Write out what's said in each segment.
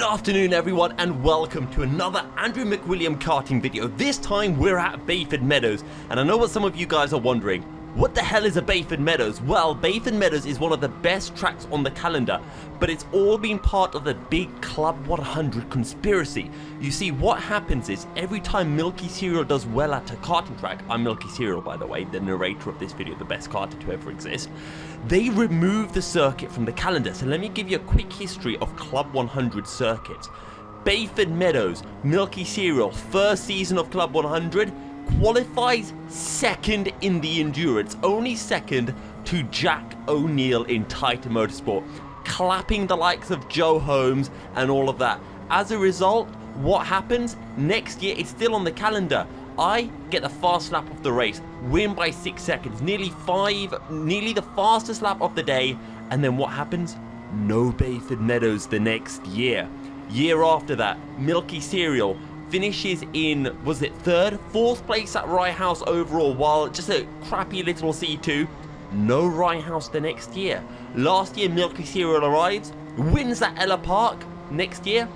afternoon everyone and welcome to another Andrew McWilliam karting video. This time we're at Bayford Meadows, and I know what some of you guys are wondering. What the hell is a Bayford Meadows? Well, Bayford Meadows is one of the best tracks on the calendar, but it's all been part of the big Club 100 conspiracy. You see, what happens is every time Milky Cereal does well at a karting track, I'm Milky Cereal by the way, the narrator of this video, the best karter to ever exist, they remove the circuit from the calendar. So let me give you a quick history of Club 100 circuits. Bayford Meadows, Milky Cereal, first season of Club 100, qualifies second in the endurance, only second to Jack O'Neill in Titan Motorsport, clapping the likes of Joe Holmes and all of that. As a result, what happens? Next year, it's still on the calendar. I get the fast lap of the race, win by 6 seconds, nearly the fastest lap of the day, and then what happens? No Bayford Meadows the next year. Year after that, Milky Cereal finishes in, was it third? Fourth place at Rye House overall, while just a crappy little C2. No Rye House the next year. Last year, Milky Cereal arrives, wins at Ella Park. Next year,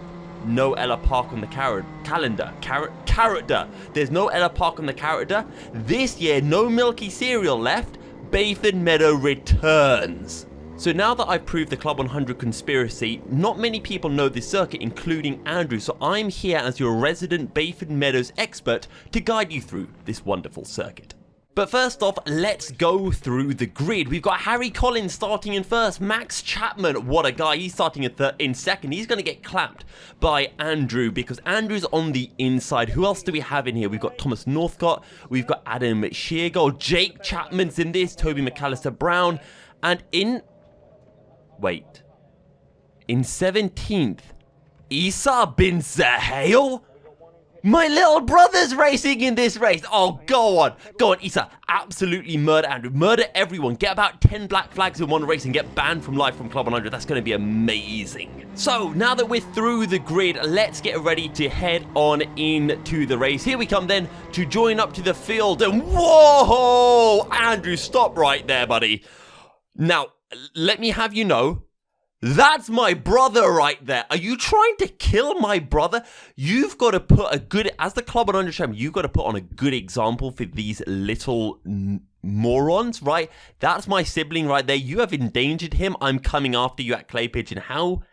no Ella Park on the calendar. There's no Ella Park on the calendar. This year, no Milky Cereal left. Bayford Meadow returns. So now that I've proved the Club 100 conspiracy, not many people know this circuit, including Andrew, so I'm here as your resident Bayford Meadows expert to guide you through this wonderful circuit. But first off, let's go through the grid. We've got Harry Collins starting in first, Max Chapman, what a guy, he's starting in second. He's going to get clapped by Andrew because Andrew's on the inside. Who else do we have in here? We've got Thomas Northcott, we've got Adam Sheargold, Jake Chapman's in this, Toby McAllister Brown, and in 17th, Isa bin Zahale? My little brother's racing in this race. Oh, go on, Isa. Absolutely murder Andrew. Murder everyone. Get about 10 black flags in one race and get banned from life from Club 100. That's going to be amazing. So, now that we're through the grid, let's get ready to head on into the race. Here we come then to join up to the field. And whoa! Andrew, stop right there, buddy. Now, let me have you know, that's my brother right there. Are you trying to kill my brother? You've got to put a good, as the Club 100 champion, you've got to put on a good example for these little morons, right? That's my sibling right there. You have endangered him. I'm coming after you at Clay Pigeon. How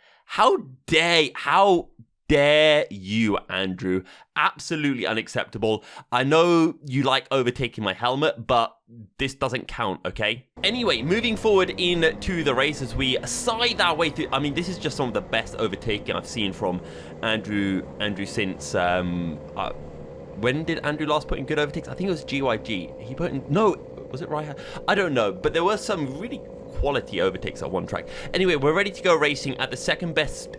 dare you, Andrew? Absolutely unacceptable. I know you like overtaking my helmet, but this doesn't count, okay? Anyway, moving forward into the race as we scythe our way through. I mean, this is just some of the best overtaking I've seen from Andrew since, when did Andrew last put in good overtakes? I think it was GYG. He put in, no, was it right? I don't know, but there were some really quality overtakes at one track. Anyway, we're ready to go racing at the second best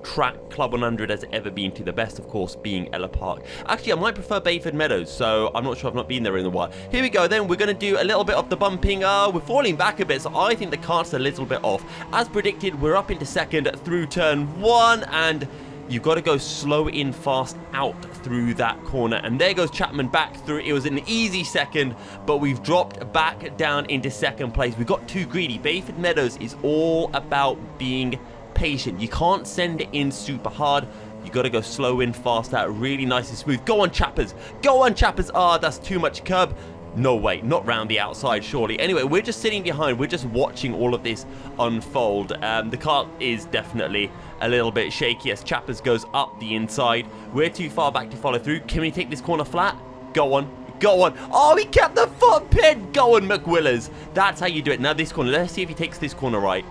track Club 100 has ever been to, the best of course being Ella Park. Actually, I might prefer Bayford Meadows, so I'm not sure, I've not been there in a while. Here we go then, we're going to do a little bit of the bumping. We're falling back a bit, so I think the cart's a little bit off. As predicted, we're up into second through turn 1, and you've got to go slow in, fast out through that corner. And there goes Chapman back through. It was an easy second, but we've dropped back down into second place. We got too greedy. Bayford Meadows is all about being patient. You can't send it in super hard. You got to go slow in, fast out, really nice and smooth. Go on, Chappers. Go on, Chappers. Ah, that's too much curb. No way, not round the outside, surely. Anyway, we're just sitting behind. We're just watching all of this unfold. The car is definitely a little bit shaky as Chappers goes up the inside. We're too far back to follow through. Can we take this corner flat? Go on. Go on. Oh, he kept the foot pin. Go on, McWillers. That's how you do it. Now this corner. Let's see if he takes this corner right.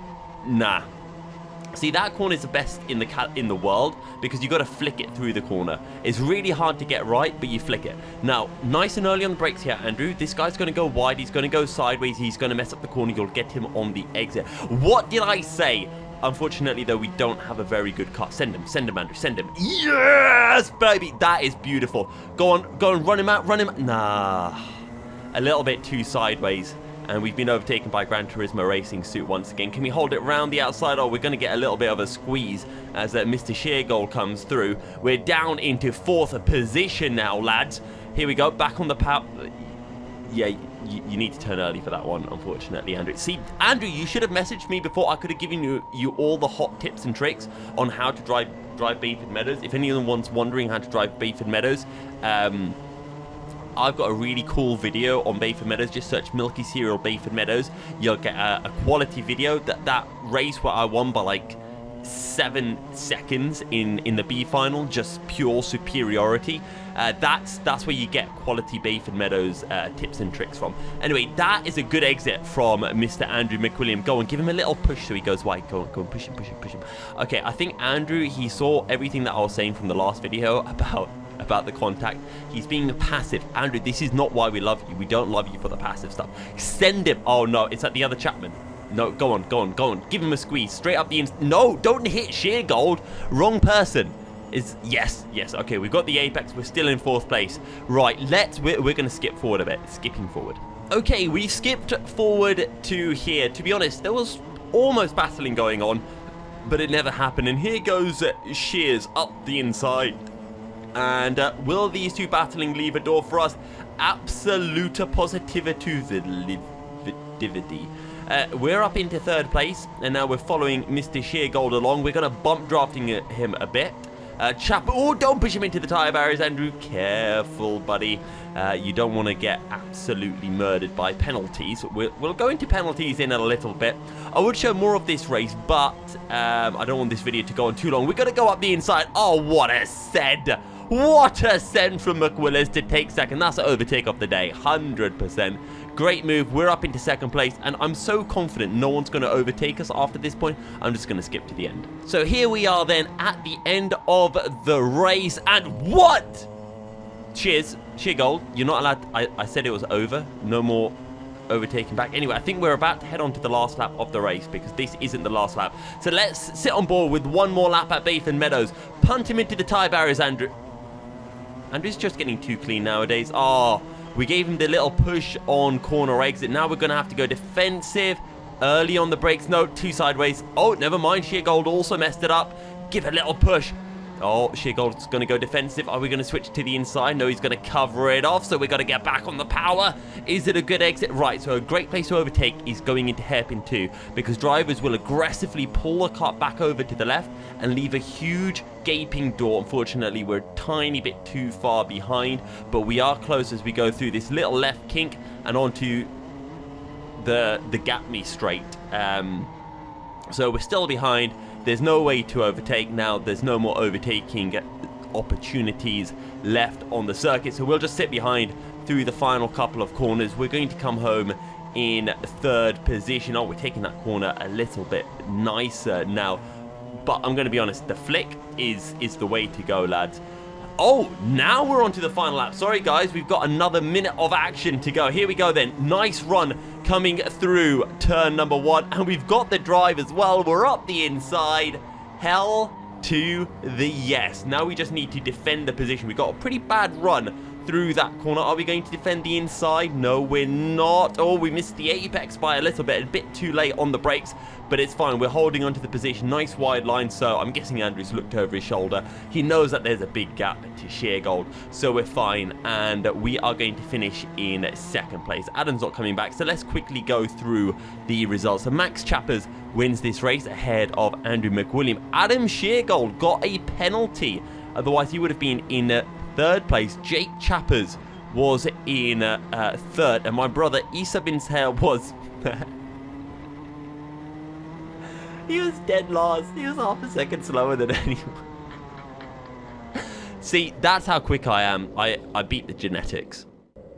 Nah. See, that corner is the best in the world because you got to flick it through the corner. It's really hard to get right, but you flick it. Now, nice and early on the brakes here, Andrew. This guy's going to go wide. He's going to go sideways. He's going to mess up the corner. You'll get him on the exit. What did I say? Unfortunately, though, we don't have a very good car. Send him, Andrew, send him. Yes, baby. That is beautiful. Go on, run him out, Nah, a little bit too sideways. And we've been overtaken by Gran Turismo Racing Suit once again. Can we hold it round the outside? Oh, we're going to get a little bit of a squeeze as Mr. Sheargold comes through. We're down into fourth position now, lads. Here we go, back on the power. Yeah, you need to turn early for that one, unfortunately, Andrew. See, Andrew, you should have messaged me before. I could have given you all the hot tips and tricks on how to drive drive Bayford Meadows. If anyone's wondering how to drive Bayford Meadows, I've got a really cool video on Bayford Meadows. Just search Milky Cereal Bayford Meadows. You'll get a quality video. That race where I won by like 7 seconds in the B final, just pure superiority. That's where you get quality Bayford Meadows tips and tricks from. Anyway, that is a good exit from Mr. Andrew McWilliam. Go on, give him a little push so he goes wide. Go on, push him. Okay, I think Andrew, he saw everything that I was saying from the last video about the contact. He's being passive. Andrew, this is not why we love you. We don't love you for the passive stuff. Send him. Oh no, it's at the other Chapman. No, go on. Give him a squeeze. Straight up the No, don't hit Sheer Gold. Wrong person. Yes. Okay, we've got the apex. We're still in 4th place. Right, we're going to skip forward a bit. Skipping forward. Okay, we've skipped forward to here. To be honest, there was almost battling going on, but it never happened. And here goes Shears up the inside. And will these two battling leave a door for us? Absolute positivity. We're up into 3rd place, and now we're following Mr. Sheergold along. We're going to bump drafting him a bit. Oh, don't push him into the tyre barriers, Andrew. Careful, buddy. You don't want to get absolutely murdered by penalties. We'll go into penalties in a little bit. I would show more of this race, but I don't want this video to go on too long. We're going to go up the inside. Oh, what a send. What a send from McWilliams to take 2nd. That's an overtake of the day, 100%. Great move. We're up into 2nd place, and I'm so confident no one's going to overtake us after this point. I'm just going to skip to the end. So here we are then at the end of the race, and what? Cheers. Sheer Gold. You're not allowed. I said it was over. No more overtaking back. Anyway, I think we're about to head on to the last lap of the race because this isn't the last lap. So let's sit on board with one more lap at Bayford Meadows. Punt him into the tyre barriers, Andrew. Andrew's just getting too clean nowadays. Oh, we gave him the little push on corner exit. Now we're going to have to go defensive early on the brakes. No, 2 sideways. Oh, never mind. Sheergold also messed it up. Give a little push. Oh, Sheergold's going to go defensive. Are we going to switch to the inside? No, he's going to cover it off. So we've got to get back on the power. Is it a good exit? Right, so a great place to overtake is going into hairpin 2 because drivers will aggressively pull the car back over to the left and leave a huge gaping door. Unfortunately, we're a tiny bit too far behind, but we are close as we go through this little left kink and onto the gap me straight. So we're still behind. There's no way to overtake now. There's no more overtaking opportunities left on the circuit. So we'll just sit behind through the final couple of corners. We're going to come home in 3rd position. Oh, we're taking that corner a little bit nicer now. But I'm going to be honest, the flick is the way to go, lads. Oh, now we're on to the final lap. Sorry, guys, we've got another minute of action to go. Here we go then. Nice run coming through turn number 1. And we've got the drive as well. We're up the inside. Hell to the yes. Now we just need to defend the position. We've got a pretty bad run through that corner. Are we going to defend the inside? No, we're not. Oh, we missed the apex by a little bit. A bit too late on the brakes, but it's fine. We're holding onto the position. Nice wide line. So I'm guessing Andrew's looked over his shoulder. He knows that there's a big gap to Sheergold. So we're fine. And we are going to finish in 2nd place. Adam's not coming back. So let's quickly go through the results. So Max Chappers wins this race ahead of Andrew McWilliam. Adam Sheergold got a penalty. Otherwise, he would have been in 3rd place. Jake Chappers was in 3rd, and my brother Issa Bin Sail was he was dead last. He was half a second slower than anyone. See, that's how quick I am. I beat the genetics.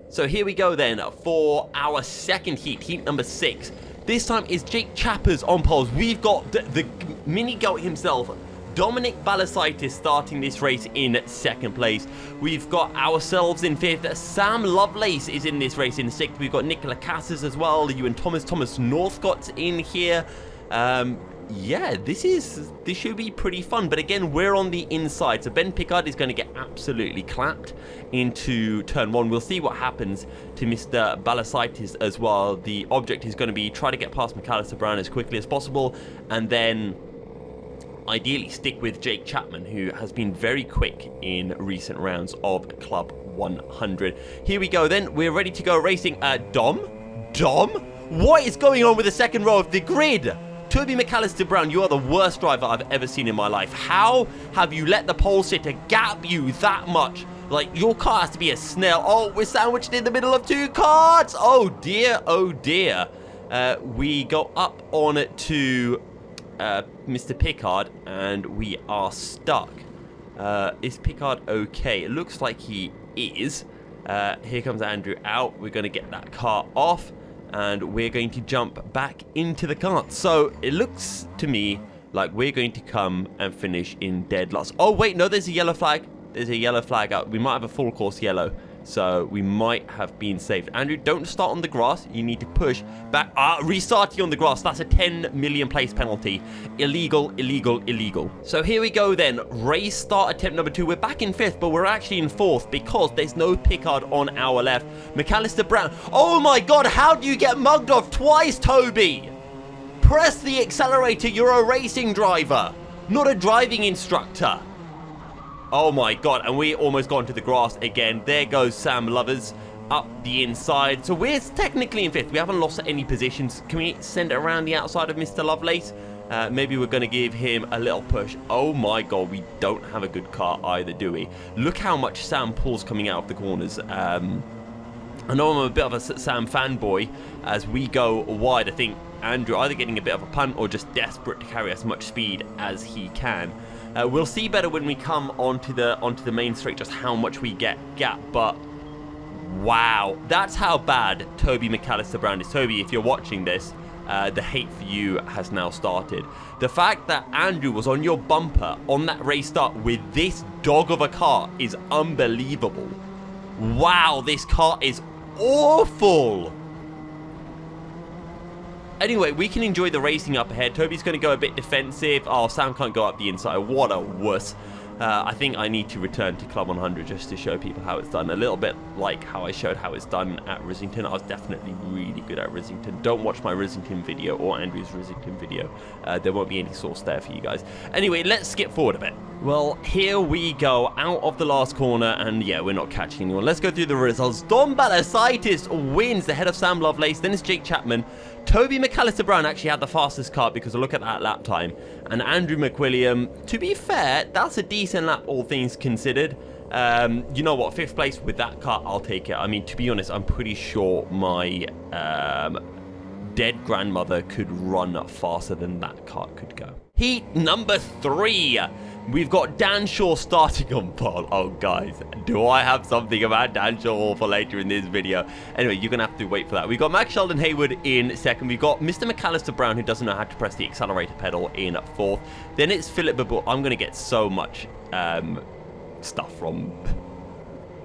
So here we go then for our 2nd heat number 6. This time is Jake Chappers on poles. We've got the mini goat himself, Dominic Balasaitis, starting this race in 2nd place. We've got ourselves in 5th. Sam Lovelace is in this race in 6th. We've got Nicola Cassis as well. You and Thomas Northcott's in here. Yeah, this should be pretty fun. But again, we're on the inside. So Ben Pickard is going to get absolutely clapped into turn 1. We'll see what happens to Mr. Balasaitis as well. The object is going to be try to get past McAllister Brown as quickly as possible, and then ideally stick with Jake Chapman, who has been very quick in recent rounds of Club 100. Here we go then. We're ready to go racing. Dom? What is going on with the 2nd row of the grid? Toby McAllister Brown, you are the worst driver I've ever seen in my life. How have you let the pole sitter gap you that much? Like, your car has to be a snail. Oh, we're sandwiched in the middle of two carts. Oh, dear. Oh, dear. We go up on to Mr. Pickard, and we are stuck. Is Pickard okay? It looks like he is. Here comes Andrew out. We're going to get that car off, and we're going to jump back into the cart. So it looks to me like we're going to come and finish in dead last. Oh, wait, no, there's a yellow flag. There's a yellow flag out. We might have a full course yellow, so we might have been saved. Andrew, don't start on the grass. You need to push back. Restarting on the grass. That's a 10 million place penalty. Illegal, illegal, illegal. So here we go then. Race start attempt number 2. We're back in 5th, but we're actually in 4th because there's no Pickard on our left. McAllister Brown. Oh my God, how do you get mugged off twice, Toby? Press the accelerator. You're a racing driver, not a driving instructor. Oh my God, and we almost got into the grass again. There goes Sam Lovers up the inside. So we're technically in 5th. We haven't lost any positions. Can we send it around the outside of Mr. Lovelace? Maybe we're going to give him a little push. Oh my God, we don't have a good car either, do we? Look how much Sam pulls coming out of the corners. I know I'm a bit of a Sam fanboy. As we go wide, I think Andrew either getting a bit of a punt or just desperate to carry as much speed as he can. We'll see better when we come onto the main straight just how much we get gap, but wow, that's how bad Toby McAllister Brown is. Toby, if you're watching this, the hate for you has now started. The fact that Andrew was on your bumper on that race start with this dog of a car is unbelievable. Wow, this car is awful. Anyway, we can enjoy the racing up ahead. Toby's going to go a bit defensive. Oh, Sam can't go up the inside. What a wuss. I think I need to return to Club 100 just to show people how it's done. A little bit like how I showed how it's done at Rissington. I was definitely really good at Rissington. Don't watch my Rissington video or Andrew's Rissington video. There won't be any source there for you guys. Anyway, let's skip forward a bit. Well, here we go out of the last corner, and yeah, we're not catching anyone. Let's go through the results. Don Balasaitis wins ahead of Sam Lovelace. Then it's Jake Chapman. Toby McAllister Brown actually had the fastest car because look at that lap time. And Andrew McWilliam, to be fair, that's a decent lap, all things considered. You know what, 5th place with that car, I'll take it. I mean, to be honest, I'm pretty sure my dead grandmother could run faster than that car could go. Heat number 3. We've got Dan Shaw starting on pole. Oh, guys, do I have something about Dan Shaw for later in this video? Anyway, you're going to have to wait for that. We've got Max Sheldon Hayward in 2nd. We've got Mr. McAllister Brown, who doesn't know how to press the accelerator pedal, in 4th. Then it's Philip Babou. I'm going to get so much stuff from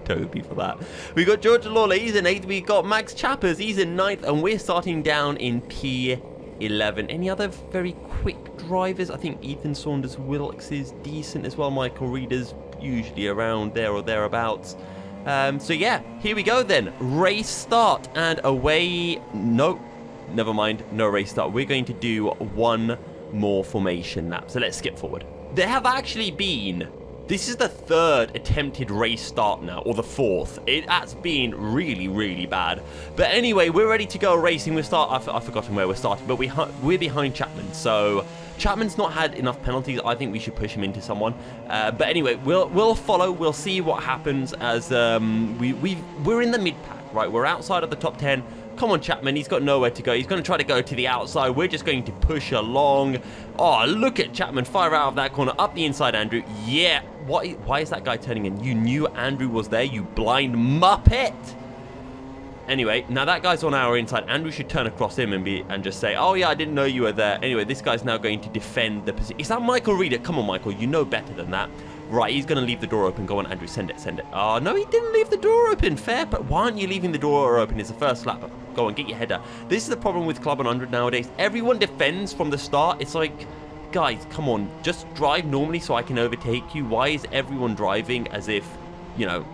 Toby for that. We got George Lawler, he's in 8th. We got Max Chappers, he's in 9th. And we're starting down in P11. Any other very quick drivers? I think Ethan Saunders Wilkes is decent as well. Michael Reeder's usually around there or thereabouts. So yeah, here we go then. Race start and away. No, never mind. No race start. We're going to do one more formation lap. So let's skip forward. There have actually been... This is the 3rd attempted race start now, or the 4th. It has been really, really bad. But anyway, we're ready to go racing. I've forgotten where we're starting, but we're behind Chapman. So Chapman's not had enough penalties. I think we should push him into someone. But anyway, we'll follow. We'll see what happens as we're in the mid pack, right? We're outside of the top 10. Come on, Chapman. He's got nowhere to go. He's going to try to go to the outside. We're just going to push along. Oh, look at Chapman fire out of that corner. Up the inside, Andrew. Yeah. Why is that guy turning in? You knew Andrew was there, you blind muppet. Anyway, now that guy's on our inside. Andrew should turn across him and just say, oh yeah, I didn't know you were there. Anyway, this guy's now going to defend the position. Is that Michael Reeder? Come on, Michael. You know better than that. Right, he's going to leave the door open. Go on, Andrew. Send it, send it. Oh, no, he didn't leave the door open. Fair, but why aren't you leaving the door open? It's the first lap. Go on, get your header. This is the problem with Club 100 nowadays. Everyone defends from the start. It's like, guys, come on. Just drive normally so I can overtake you. Why is everyone driving as if, you know,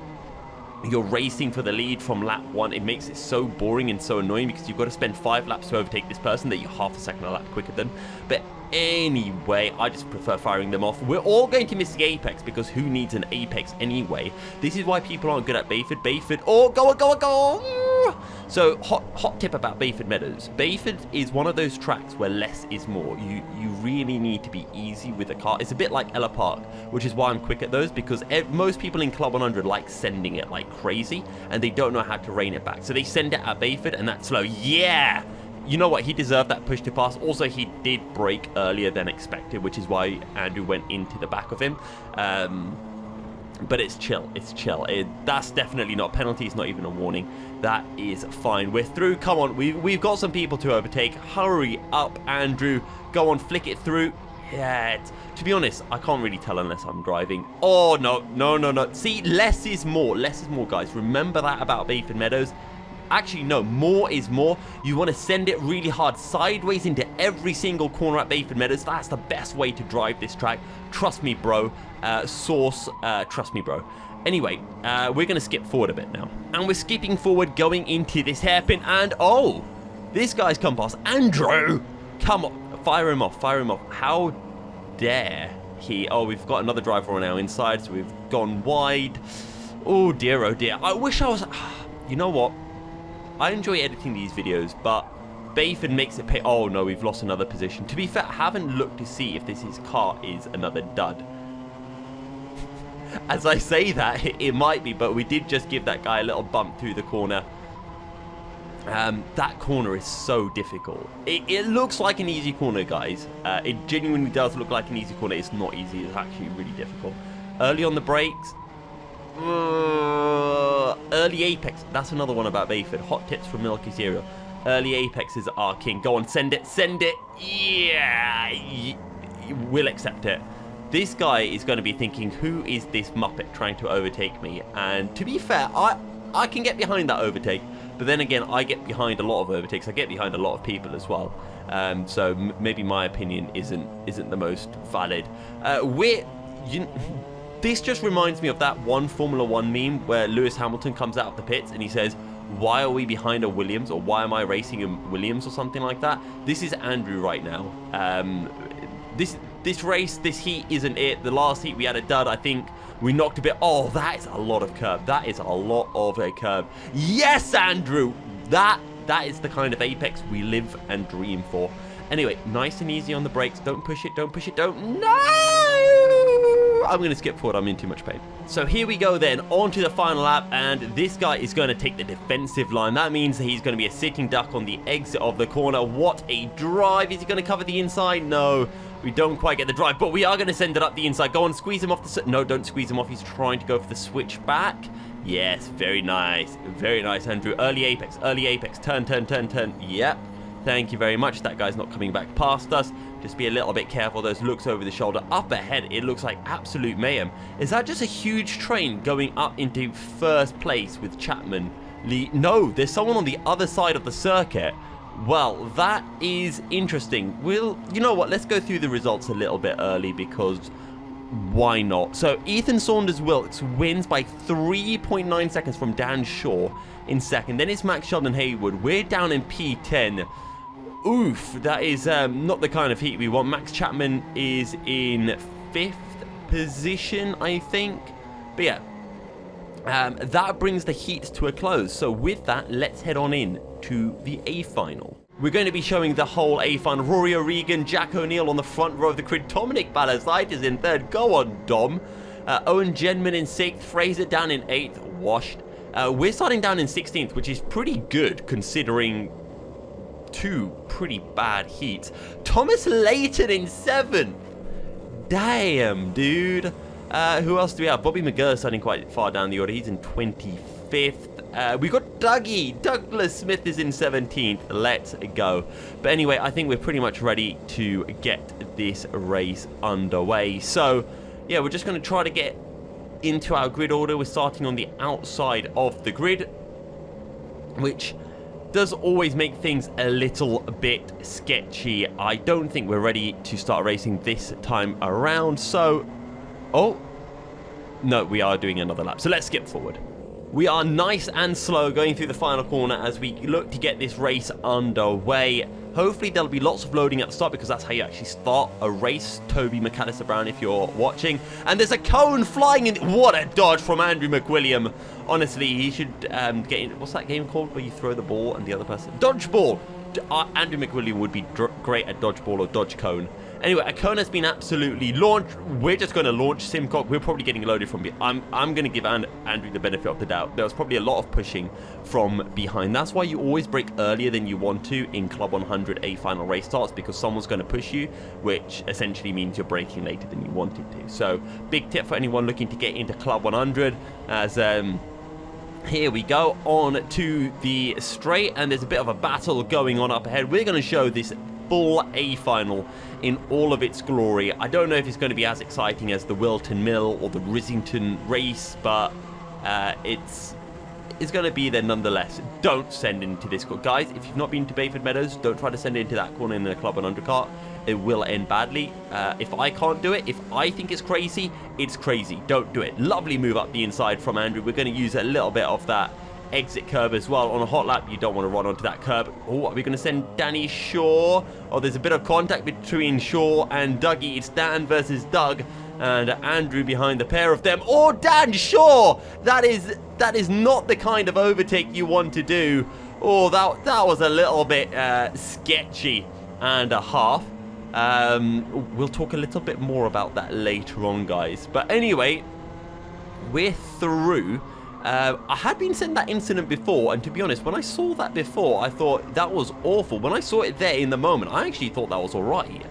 you're racing for the lead from lap 1? It makes it so boring and so annoying because you've got to spend 5 laps to overtake this person that you're half a second a lap quicker than. But anyway, I just prefer firing them off. We're all going to miss the apex because who needs an apex anyway? This is why people aren't good at Bayford. Oh, go on, go on, go on! So, hot tip about Bayford Meadows. Bayford is one of those tracks where less is more. You really need to be easy with a car. It's a bit like Ella Park, which is why I'm quick at those, because most people in Club 100 like sending it like crazy, and they don't know how to rein it back. So they send it at Bayford, and that's slow. Yeah! You know what? He deserved that push to pass. Also, he did brake earlier than expected, which is why Andrew went into the back of him. But it's chill. It's chill. That's definitely not a penalty. It's not even a warning. That is fine. We're through. Come on. We've got some people to overtake. Hurry up, Andrew. Go on. Flick it through. Yeah. To be honest, I can't really tell unless I'm driving. Oh, no. No, no, no. See, less is more. Less is more, guys. Remember that about Bayford Meadows. Actually, no, more is more. You want to send it really hard sideways into every single corner at Bayford Meadows. That's the best way to drive this track. Trust me, bro. Trust me, bro. Anyway, we're going to skip forward a bit now. And we're skipping forward, going into this hairpin. And, oh, this guy's come past. Andrew, come on. Fire him off. Fire him off. How dare he? Oh, we've got another driver on our inside, so we've gone wide. Oh, dear, oh, dear. I wish I was... You know what? I enjoy editing these videos, but Bayford makes it pay. Oh no, we've lost another position. To be fair, I haven't looked to see if this car is another dud. As I say that, it might be, but we did just give that guy a little bump through the corner. That corner is so difficult. It looks like an easy corner, guys. It genuinely does look like an easy corner. It's not easy. It's actually really difficult. Early on the brakes. Early apex. That's another one about Bayford. Hot tips from Milky Cereal. Early apexes are king. Go on, send it. Send it. Yeah. We'll accept it. This guy is going to be thinking, who is this Muppet trying to overtake me? And to be fair, I can get behind that overtake. But then again, I get behind a lot of overtakes. I get behind a lot of people as well. So maybe my opinion isn't the most valid. This just reminds me of that one Formula 1 meme where Lewis Hamilton comes out of the pits and he says, why are we behind a Williams, or why am I racing a Williams, or something like that. This is Andrew right now. This race, this heat isn't it. The last heat we had a dud. I think we knocked a bit. Oh, that is a lot of curve. That is a lot of a curve. Yes, Andrew. That is the kind of apex we live and dream for. Anyway, nice and easy on the brakes. Don't push it. Don't push it. Don't. No! I'm going to skip forward. I'm in too much pain. So here we go then. On to the final lap. And this guy is going to take the defensive line. That means that he's going to be a sitting duck on the exit of the corner. What a drive. Is he going to cover the inside? No. We don't quite get the drive, but we are going to send it up the inside. Go on, squeeze him off the... No, don't squeeze him off. He's trying to go for the switch back. Yes, very nice. Very nice, Andrew. Early apex. Early apex. Turn, turn, turn, turn. Yep. Thank you very much. That guy's not coming back past us. Just be a little bit careful. Those looks over the shoulder. Up ahead, it looks like absolute mayhem. Is that just a huge train going up into first place with Chapman? No, there's someone on the other side of the circuit. Well, that is interesting. You know what? Let's go through the results a little bit early because why not? So, Ethan Saunders-Wilkes wins by 3.9 seconds from Dan Shaw in second. Then it's Max Sheldon-Haywood. We're down in P10. Oof, that is not the kind of heat we want. Max Chapman is in 5th position, I think. But yeah, that brings the heat to a close. So with that, let's head on in to the A final. We're going to be showing the whole A final. Rory O'Regan, Jack O'Neill on the front row of the grid. Dominic Balazaitis in 3rd. Go on, Dom. Owen Genman in 6th. Fraser down in 8th. Washed. We're starting down in 16th, which is pretty good considering 2 pretty bad heats. Thomas Layton in 7th. Damn, dude. Who else do we have? Bobby McGurr starting quite far down the order. He's in 25th. We got Dougie. Douglas Smith is in 17th. Let's go. But anyway, I think we're pretty much ready to get this race underway. So, yeah, we're just going to try to get into our grid order. We're starting on the outside of the grid, which does always make things a little bit sketchy. I don't think we're ready to start racing this time around. So, oh, no, we are doing another lap. So let's skip forward. We are nice and slow going through the final corner as we look to get this race underway. Hopefully there'll be lots of loading at the start because that's how you actually start a race. Toby McAllister Brown, if you're watching. And there's a cone flying in. What a dodge from Andrew McWilliam. Honestly, he should get in. What's that game called where you throw the ball and the other person? Dodgeball. Andrew McWilliam would be great at dodgeball or dodge cone. Anyway, a cone has been absolutely launched. We're just going to launch Simcock. We're probably getting loaded from behind. I'm going to give Andrew the benefit of the doubt. There was probably a lot of pushing from behind. That's why you always break earlier than you want to in Club 100 A final race starts, because someone's going to push you, which essentially means you're braking later than you wanted to. So, big tip for anyone looking to get into Club 100 as... Here we go on to the straight, and there's a bit of a battle going on up ahead. We're going to show this full A final in all of its glory. I don't know if it's going to be as exciting as the Wilton Mill or the Rissington race, but it's going to be there nonetheless. Don't send into this corner. Guys, if you've not been to Bayford Meadows, don't try to send it into that corner in the Club 100 kart. It will end badly. If I can't do it, if I think it's crazy, it's crazy. Don't do it. Lovely move up the inside from Andrew. We're going to use a little bit of that exit curb as well. On a hot lap, you don't want to run onto that curb. Oh, are we going to send Danny Shaw? Oh, there's a bit of contact between Shaw and Dougie. It's Dan versus Doug. And Andrew behind the pair of them. Oh, Dan Shaw! That is not the kind of overtake you want to do. Oh, that was a little bit sketchy and a half. We'll talk a little bit more about that later on, guys. But anyway, we're through. I had been sent that incident before, and to be honest, when I saw that before, I thought that was awful. When I saw it there in the moment, I actually thought that was alright.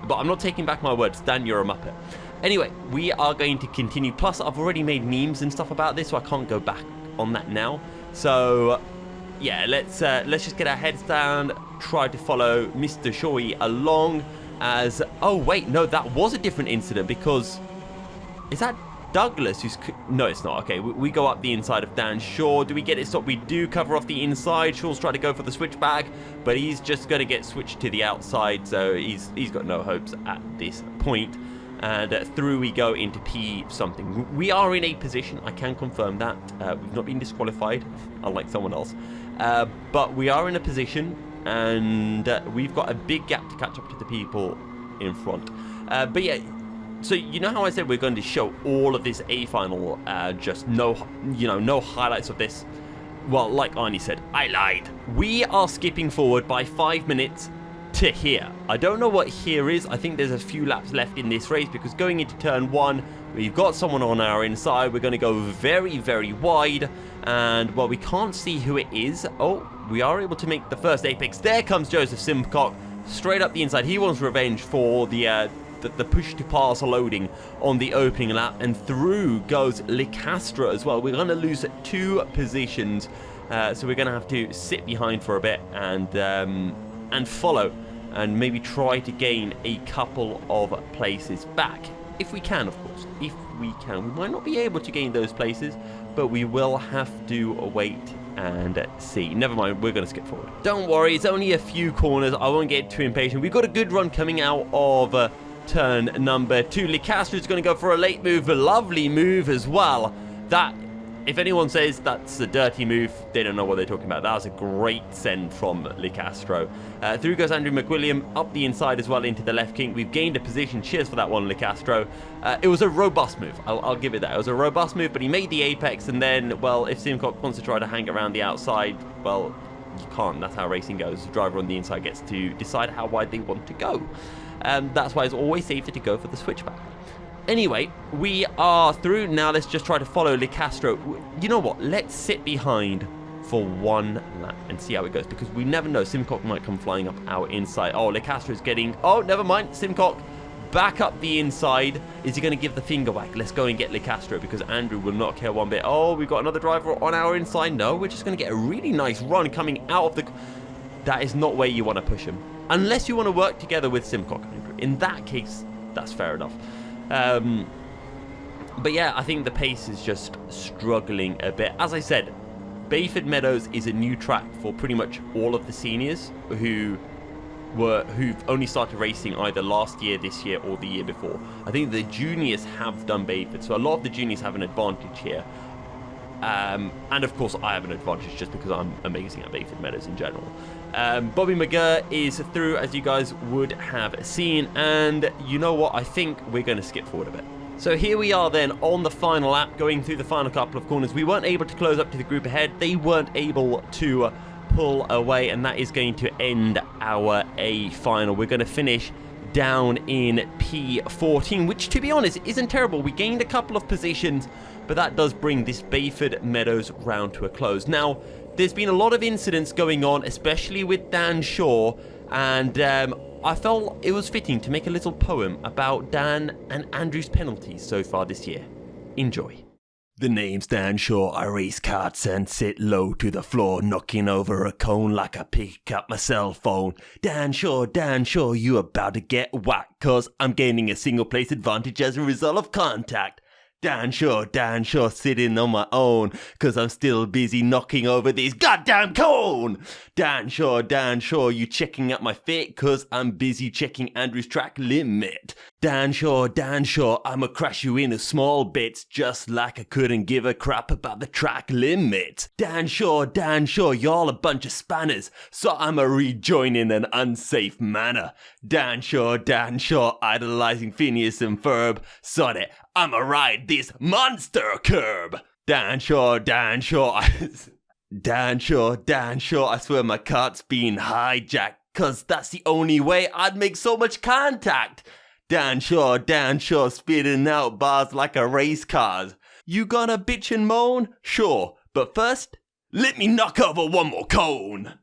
But I'm not taking back my words. Dan, you're a muppet. Anyway, we are going to continue. Plus, I've already made memes and stuff about this, so I can't go back on that now. So... yeah, let's just get our heads down, try to follow Mr. Shoei along as... oh, wait, no, that was a different incident because... is that Douglas who's... no, it's not. Okay, we go up the inside of Dan Shaw. Do we get it stopped? We do cover off the inside. Shaw's trying to go for the switchback, but he's just going to get switched to the outside, so he's got no hopes at this point. And through we go into P something. We are in a position, I can confirm that. We've not been disqualified, unlike someone else. But we are in a position, and we've got a big gap to catch up to the people in front. But yeah, so you know how I said we're going to show all of this A final, just no highlights of this? Well, like Arnie said, I lied. We are skipping forward by 5 minutes to here. I don't know what here is. I think there's a few laps left in this race because going into turn 1, we've got someone on our inside. We're going to go very, very wide. And, well, we can't see who it is. Oh, we are able to make the first apex. There comes Joseph Simcock straight up the inside. He wants revenge for the push to pass loading on the opening lap. And through goes Licastra as well. We're going to lose 2 positions. So we're going to have to sit behind for a bit and follow and maybe try to gain a couple of places back. If we can, of course. If we can. We might not be able to gain those places, but we will have to wait and see. Never mind, we're going to skip forward. Don't worry, it's only a few corners. I won't get too impatient. We've got a good run coming out of turn number 2. Licastra's going to go for a late move. A lovely move as well. That... if anyone says that's a dirty move, they don't know what they're talking about. That was a great send from Licastro. Through goes Andrew McWilliam, up the inside as well into the left kink. We've gained a position. Cheers for that one, Licastro. It was a robust move. I'll give it that. It was a robust move, but he made the apex, and then, well, if Simcock wants to try to hang around the outside, well, you can't. That's how racing goes. The driver on the inside gets to decide how wide they want to go. That's why it's always safer to go for the switchback. Anyway, we are through. Now let's just try to follow Licastro. You know what? Let's sit behind for 1 lap and see how it goes, because we never know. Simcock might come flying up our inside. Oh, Licastro's getting... oh, never mind. Simcock back up the inside. Is he going to give the finger whack? Let's go and get Licastro, because Andrew will not care one bit. Oh, we've got another driver on our inside. No, we're just going to get a really nice run coming out of the... that is not where you want to push him. Unless you want to work together with Simcock, Andrew. In that case, that's fair enough. But yeah, I think the pace is just struggling a bit. As I said, Bayford Meadows is a new track for pretty much all of the seniors who who've only started racing either last year, this year, or the year before. I think the juniors have done Bayford, so a lot of the juniors have an advantage here. And of course, I have an advantage just because I'm amazing at Bayford Meadows in general. Bobby McGurr is through, as you guys would have seen, and you know what? I think we're going to skip forward a bit. So here we are then on the final lap, going through the final couple of corners. We weren't able to close up to the group ahead. They weren't able to pull away, and that is going to end our A final. We're going to finish down in P14, which, to be honest, isn't terrible. We gained a couple of positions, but that does bring this Bayford Meadows round to a close. Now, there's been a lot of incidents going on, especially with Dan Shaw, and I felt it was fitting to make a little poem about Dan and Andrew's penalties so far this year. Enjoy. The name's Dan Shaw, I race karts and sit low to the floor, knocking over a cone like I pick up my cell phone. Dan Shaw, you about to get whacked, cause I'm gaining a single place advantage as a result of contact. Dan Shaw, sitting on my own, cause I'm still busy knocking over this goddamn cone. Dan Shaw, you checking out my fit, cause I'm busy checking Andrew's track limit. Dan Shaw, I'ma crash you into small bits, just like I couldn't give a crap about the track limit. Dan Shaw, y'all a bunch of spanners, so I'ma rejoin in an unsafe manner. Dan Shaw, idolizing Phineas and Ferb, sod it, I'ma ride this monster curb. Dan Shaw, I swear my cart's being hijacked, cause that's the only way I'd make so much contact. Dan Shaw, spitting out bars like a race cars. You gonna bitch and moan? Sure, but first, let me knock over one more cone.